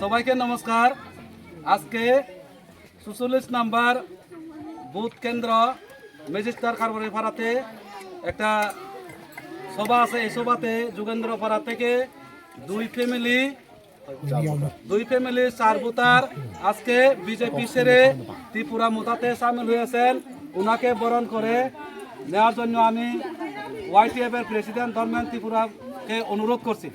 সবাইকে নমস্কার। আজকে ৪৪ নাম্বার বুথ কেন্দ্র ম্যাজিস্ট্রার কারবারি পাড়াতে একটা সভা আছে। এই সভাতে যোগেন্দ্র পাড়া থেকে দুই ফ্যামিলি 4 ভোটার আজকে বিজেপি সেরে ত্রিপুরা মোতাতে সামিল হয়েছেন। ওনাকে বরণ করে নেওয়ার জন্য আমি YTF এর প্রেসিডেন্ট ধর্মেন্দ্র ত্রিপুরাকে অনুরোধ করছি।